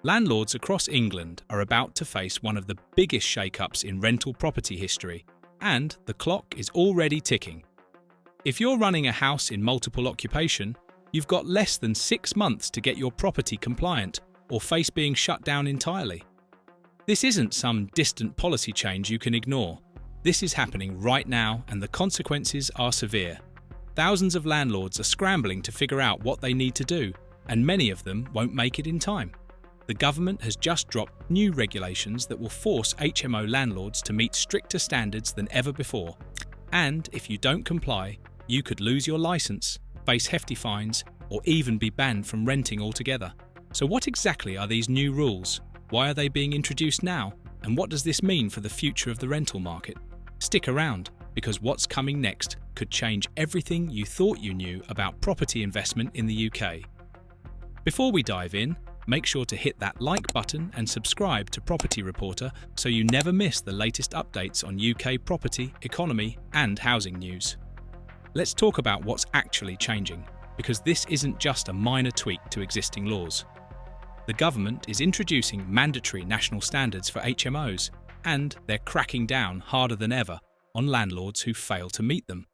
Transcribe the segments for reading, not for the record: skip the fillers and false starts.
Landlords across England are about to face one of the biggest shake-ups in rental property history, and the clock is already ticking. If you're running a house in multiple occupation, you've got less than 6 months to get your property compliant or face being shut down entirely. This isn't some distant policy change you can ignore. This is happening right now, and the consequences are severe. Thousands of landlords are scrambling to figure out what they need to do, and many of them won't make it in time. The government has just dropped new regulations that will force HMO landlords to meet stricter standards than ever before. And if you don't comply, you could lose your license, face hefty fines, or even be banned from renting altogether. So what exactly are these new rules? Why are they being introduced now? And what does this mean for the future of the rental market? Stick around, because what's coming next could change everything you thought you knew about property investment in the UK. Before we dive in, make sure to hit that like button and subscribe to Property Reporter so you never miss the latest updates on UK property, economy, and housing news. Let's talk about what's actually changing, because this isn't just a minor tweak to existing laws. The government is introducing mandatory national standards for HMOs, and they're cracking down harder than ever on landlords who fail to meet them.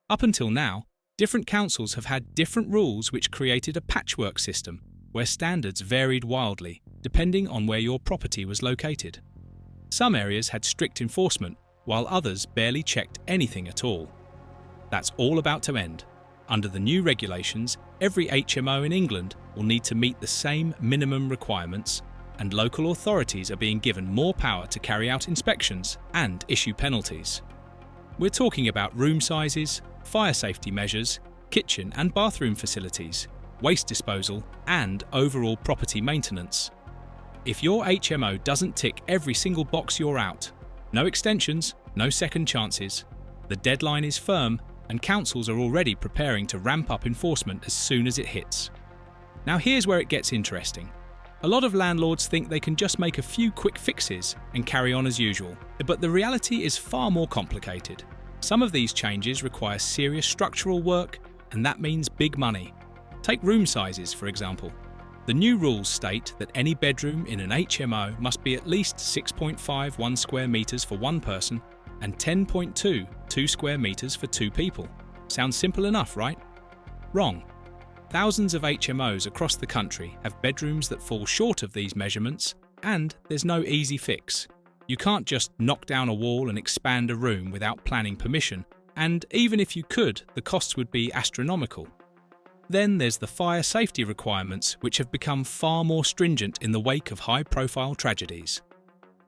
Up until now, different councils have had different rules, which created a patchwork system where standards varied wildly depending on where your property was located. Some areas had strict enforcement, while others barely checked anything at all. That's all about to end. Under the new regulations, every HMO in England will need to meet the same minimum requirements, and local authorities are being given more power to carry out inspections and issue penalties. We're talking about room sizes, fire safety measures, kitchen and bathroom facilities, waste disposal, and overall property maintenance. If your HMO doesn't tick every single box, you're out. No extensions, no second chances. The deadline is firm, and councils are already preparing to ramp up enforcement as soon as it hits. Now here's where it gets interesting. A lot of landlords think they can just make a few quick fixes and carry on as usual, but the reality is far more complicated. Some of these changes require serious structural work, and that means big money. Take room sizes, for example. The new rules state that any bedroom in an HMO must be at least 6.51 square metres for one person and 10.22 square metres for two people. Sounds simple enough, right? Wrong. Thousands of HMOs across the country have bedrooms that fall short of these measurements, and there's no easy fix. You can't just knock down a wall and expand a room without planning permission, and even if you could, the costs would be astronomical. Then there's the fire safety requirements, which have become far more stringent in the wake of high-profile tragedies.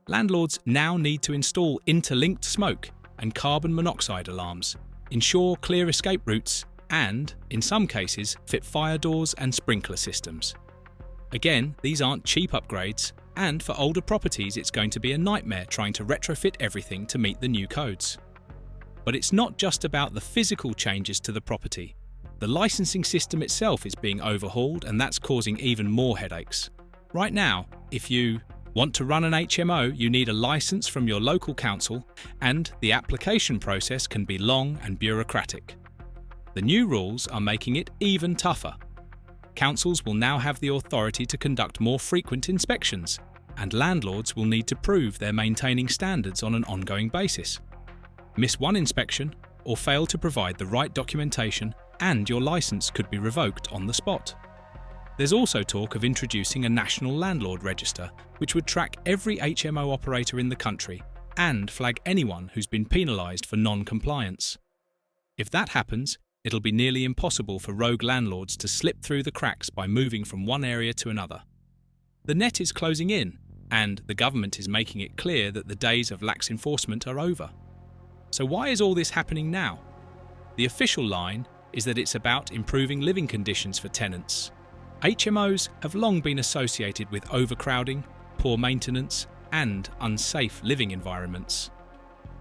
Landlords now need to install interlinked smoke and carbon monoxide alarms, ensure clear escape routes, and, in some cases, fit fire doors and sprinkler systems. Again, these aren't cheap upgrades, and for older properties it's going to be a nightmare trying to retrofit everything to meet the new codes. But it's not just about the physical changes to the property. The licensing system itself is being overhauled, and that's causing even more headaches. Right now, if you want to run an HMO, you need a license from your local council, and the application process can be long and bureaucratic. The new rules are making it even tougher. Councils will now have the authority to conduct more frequent inspections, and landlords will need to prove they're maintaining standards on an ongoing basis. Miss one inspection or fail to provide the right documentation, and your license could be revoked on the spot. There's also talk of introducing a national landlord register, which would track every HMO operator in the country and flag anyone who's been penalised for non-compliance. If that happens, it'll be nearly impossible for rogue landlords to slip through the cracks by moving from one area to another. The net is closing in, and the government is making it clear that the days of lax enforcement are over. So why is all this happening now? The official line is that it's about improving living conditions for tenants. HMOs have long been associated with overcrowding, poor maintenance, and unsafe living environments.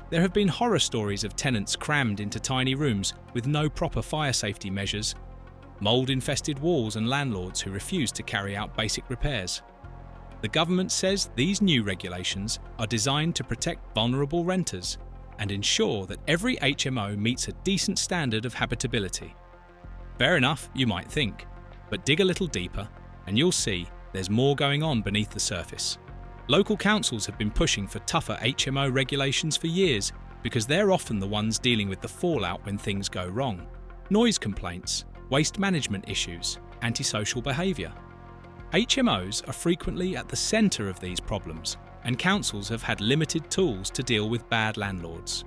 There have been horror stories of tenants crammed into tiny rooms with no proper fire safety measures, mould-infested walls, and landlords who refuse to carry out basic repairs. The government says these new regulations are designed to protect vulnerable renters and ensure that every HMO meets a decent standard of habitability. Fair enough, you might think, but dig a little deeper and you'll see there's more going on beneath the surface. Local councils have been pushing for tougher HMO regulations for years because they're often the ones dealing with the fallout when things go wrong. Noise complaints, waste management issues, antisocial behaviour. HMOs are frequently at the centre of these problems, and councils have had limited tools to deal with bad landlords.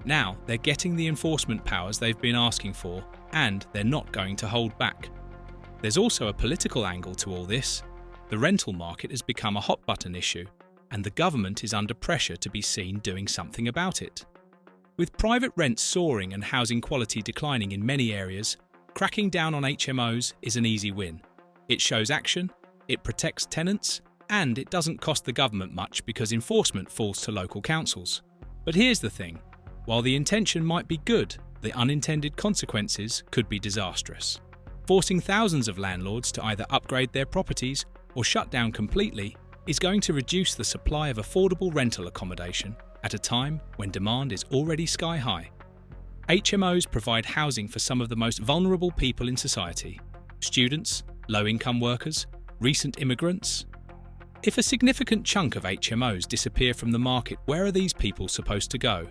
Now they're getting the enforcement powers they've been asking for, and they're not going to hold back. There's also a political angle to all this. The rental market has become a hot-button issue, and the government is under pressure to be seen doing something about it. With private rents soaring and housing quality declining in many areas, cracking down on HMOs is an easy win. It shows action, it protects tenants, and it doesn't cost the government much because enforcement falls to local councils. But here's the thing. While the intention might be good, the unintended consequences could be disastrous. Forcing thousands of landlords to either upgrade their properties or shut down completely is going to reduce the supply of affordable rental accommodation at a time when demand is already sky high. HMOs provide housing for some of the most vulnerable people in society: students, low-income workers, recent immigrants. If a significant chunk of HMOs disappear from the market, where are these people supposed to go?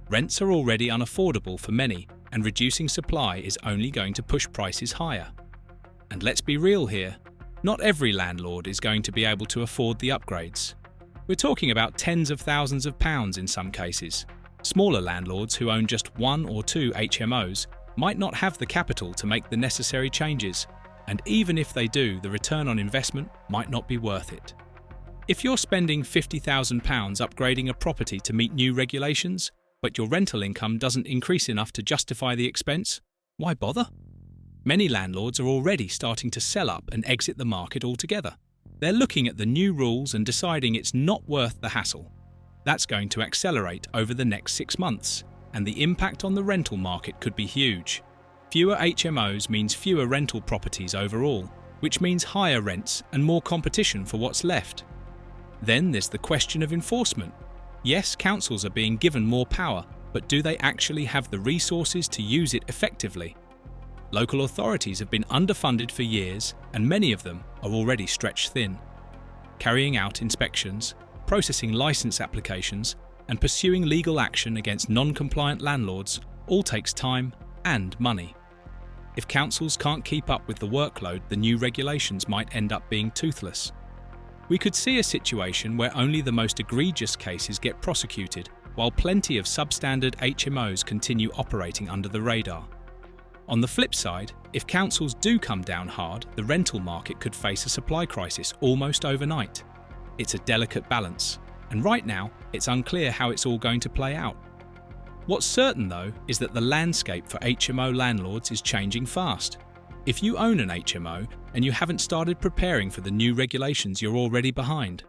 Rents are already unaffordable for many, and reducing supply is only going to push prices higher. And let's be real here, not every landlord is going to be able to afford the upgrades. We're talking about tens of thousands of pounds in some cases. Smaller landlords who own just 1 or 2 HMOs might not have the capital to make the necessary changes, and even if they do, the return on investment might not be worth it. If you're spending £50,000 upgrading a property to meet new regulations, but your rental income doesn't increase enough to justify the expense, why bother? Many landlords are already starting to sell up and exit the market altogether. They're looking at the new rules and deciding it's not worth the hassle. That's going to accelerate over the next 6 months, and the impact on the rental market could be huge. Fewer HMOs means fewer rental properties overall, which means higher rents and more competition for what's left. Then there's the question of enforcement. Yes, councils are being given more power, but do they actually have the resources to use it effectively? Local authorities have been underfunded for years, and many of them are already stretched thin. Carrying out inspections, processing licence applications, and pursuing legal action against non-compliant landlords all takes time and money. If councils can't keep up with the workload, the new regulations might end up being toothless. We could see a situation where only the most egregious cases get prosecuted, while plenty of substandard HMOs continue operating under the radar. On the flip side, if councils do come down hard, the rental market could face a supply crisis almost overnight. It's a delicate balance, and right now, it's unclear how it's all going to play out. What's certain, though, is that the landscape for HMO landlords is changing fast. If you own an HMO and you haven't started preparing for the new regulations, you're already behind.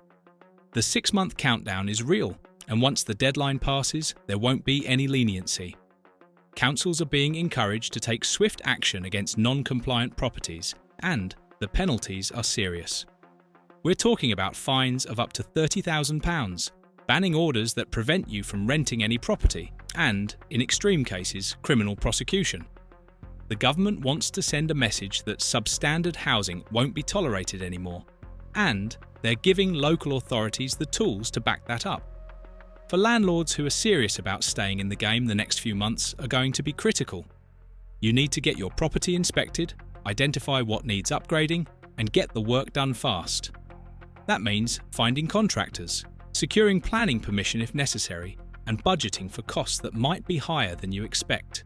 The 6-month countdown is real, and once the deadline passes, there won't be any leniency. Councils are being encouraged to take swift action against non-compliant properties, and the penalties are serious. We're talking about fines of up to £30,000, banning orders that prevent you from renting any property, and, in extreme cases, criminal prosecution. The government wants to send a message that substandard housing won't be tolerated anymore, and they're giving local authorities the tools to back that up. For landlords who are serious about staying in the game, the next few months are going to be critical. You need to get your property inspected, identify what needs upgrading, and get the work done fast. That means finding contractors, securing planning permission if necessary, and budgeting for costs that might be higher than you expect.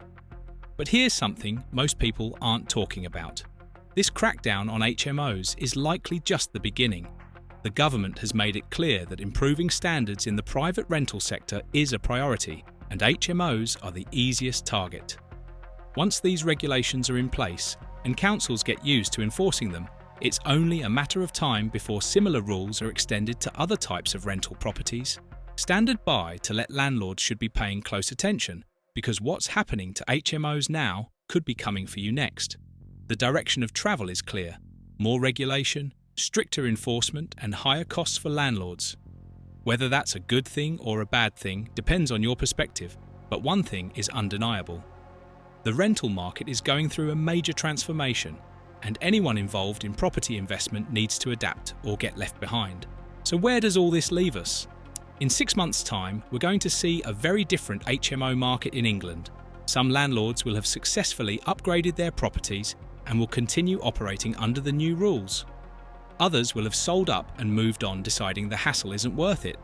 But here's something most people aren't talking about. This crackdown on HMOs is likely just the beginning. The government has made it clear that improving standards in the private rental sector is a priority, and HMOs are the easiest target. Once these regulations are in place and councils get used to enforcing them, it's only a matter of time before similar rules are extended to other types of rental properties. Standard by to let landlords should be paying close attention, because what's happening to HMOs now could be coming for you next. The direction of travel is clear: more regulation, stricter enforcement, and higher costs for landlords. Whether that's a good thing or a bad thing depends on your perspective, but one thing is undeniable. The rental market is going through a major transformation, and anyone involved in property investment needs to adapt or get left behind. So where does all this leave us? In 6 months' time, we're going to see a very different HMO market in England. Some landlords will have successfully upgraded their properties and will continue operating under the new rules. Others will have sold up and moved on, deciding the hassle isn't worth it.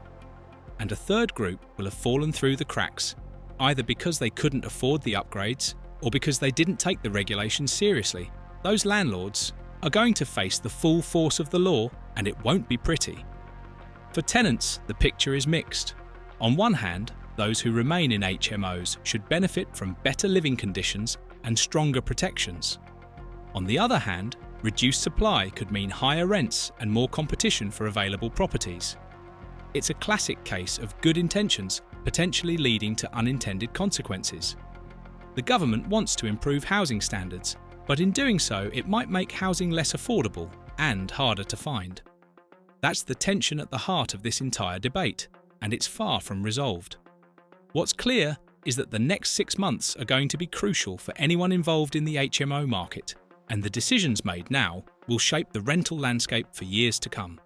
And a third group will have fallen through the cracks, either because they couldn't afford the upgrades or because they didn't take the regulations seriously. Those landlords are going to face the full force of the law, and it won't be pretty. For tenants, the picture is mixed. On one hand, those who remain in HMOs should benefit from better living conditions and stronger protections. On the other hand, reduced supply could mean higher rents and more competition for available properties. It's a classic case of good intentions potentially leading to unintended consequences. The government wants to improve housing standards, but in doing so, it might make housing less affordable and harder to find. That's the tension at the heart of this entire debate, and it's far from resolved. What's clear is that the next 6 months are going to be crucial for anyone involved in the HMO market, and the decisions made now will shape the rental landscape for years to come.